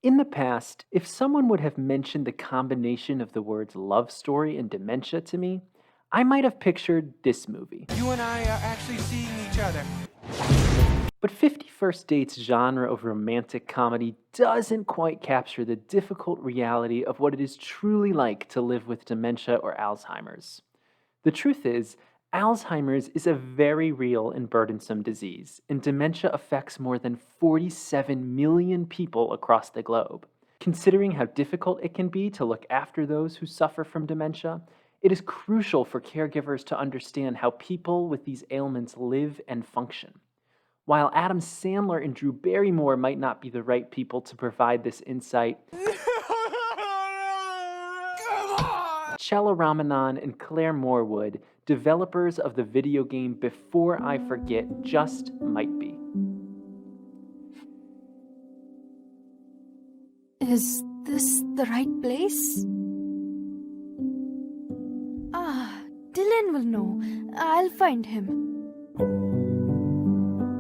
In the past, if someone would have mentioned the combination of the words love story and dementia to me, I might have pictured this movie. You and I are actually seeing each other. But 50 First Dates' genre of romantic comedy doesn't quite capture the difficult reality of what it is truly like to live with dementia or Alzheimer's. The truth is, Alzheimer's is a very real and burdensome disease, and dementia affects more than 47 million people across the globe. Considering how difficult it can be to look after those who suffer from dementia, it is crucial for caregivers to understand how people with these ailments live and function. While Adam Sandler and Drew Barrymore might not be the right people to provide this insight, Come on! Chella Ramanan and Claire Morwood, developers of the video game Before I Forget, just might be. Is this the right place? Dylan will know. I'll find him.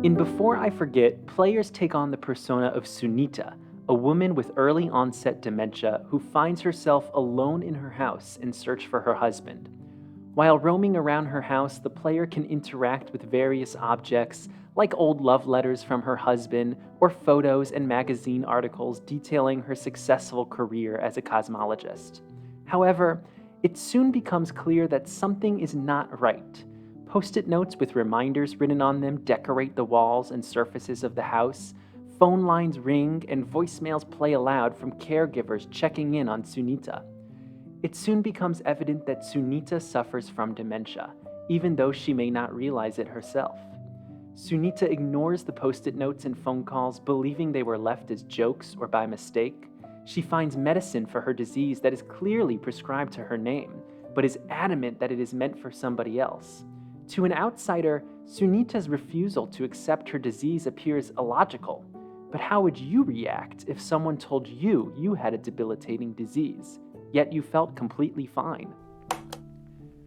In Before I Forget, players take on the persona of Sunita, a woman with early-onset dementia who finds herself alone in her house in search for her husband. While roaming around her house, the player can interact with various objects, like old love letters from her husband or photos and magazine articles detailing her successful career as a cosmologist. However, it soon becomes clear that something is not right. Post-it notes with reminders written on them decorate the walls and surfaces of the house. Phone lines ring and voicemails play aloud from caregivers checking in on Sunita. It soon becomes evident that Sunita suffers from dementia, even though she may not realize it herself. Sunita ignores the post-it notes and phone calls, believing they were left as jokes or by mistake. She finds medicine for her disease that is clearly prescribed to her name, but is adamant that it is meant for somebody else. To an outsider, Sunita's refusal to accept her disease appears illogical. But how would you react if someone told you you had a debilitating disease, yet you felt completely fine?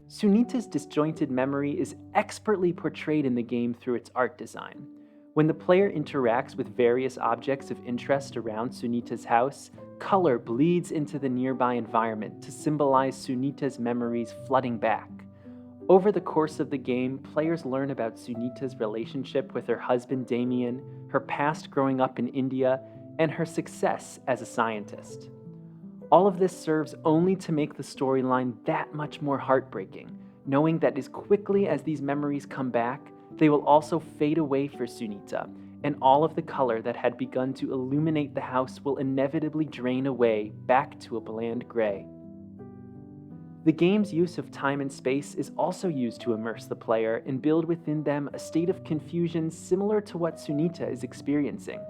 Sunita's disjointed memory is expertly portrayed in the game through its art design. When the player interacts with various objects of interest around Sunita's house, color bleeds into the nearby environment to symbolize Sunita's memories flooding back. Over the course of the game, players learn about Sunita's relationship with her husband Damien, her past growing up in India, and her success as a scientist. All of this serves only to make the storyline that much more heartbreaking, knowing that as quickly as these memories come back, they will also fade away for Sunita, and all of the color that had begun to illuminate the house will inevitably drain away back to a bland gray. The game's use of time and space is also used to immerse the player and build within them a state of confusion similar to what Sunita is experiencing.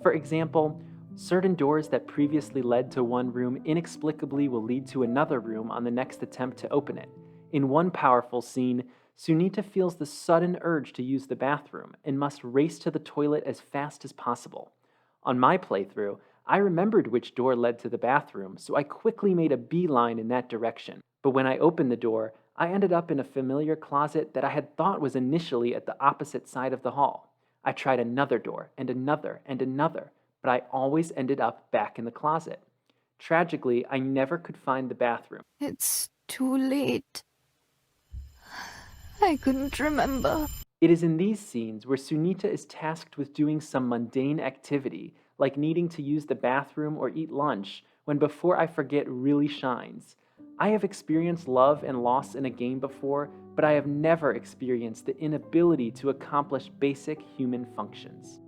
For example, certain doors that previously led to one room inexplicably will lead to another room on the next attempt to open it. In one powerful scene, Sunita feels the sudden urge to use the bathroom and must race to the toilet as fast as possible. On my playthrough, I remembered which door led to the bathroom, so I quickly made a beeline in that direction. But when I opened the door, I ended up in a familiar closet that I had thought was initially at the opposite side of the hall. I tried another door and another and another, but I always ended up back in the closet. Tragically, I never could find the bathroom. It's too late. I couldn't remember. It is in these scenes where Sunita is tasked with doing some mundane activity, like needing to use the bathroom or eat lunch, when Before I Forget really shines. I have experienced love and loss in a game before, but I have never experienced the inability to accomplish basic human functions.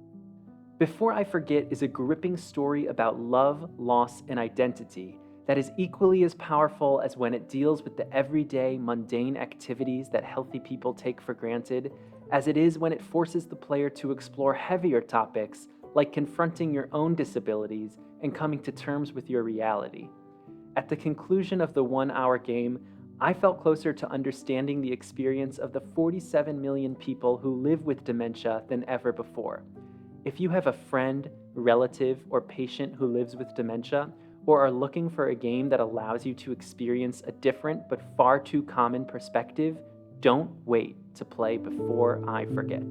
Before I Forget is a gripping story about love, loss, and identity that is equally as powerful as when it deals with the everyday, mundane activities that healthy people take for granted, as it is when it forces the player to explore heavier topics like confronting your own disabilities and coming to terms with your reality. At the conclusion of the 1-hour game, I felt closer to understanding the experience of the 47 million people who live with dementia than ever before. If you have a friend, relative, or patient who lives with dementia, or are looking for a game that allows you to experience a different but far too common perspective, don't wait to play Before I Forget.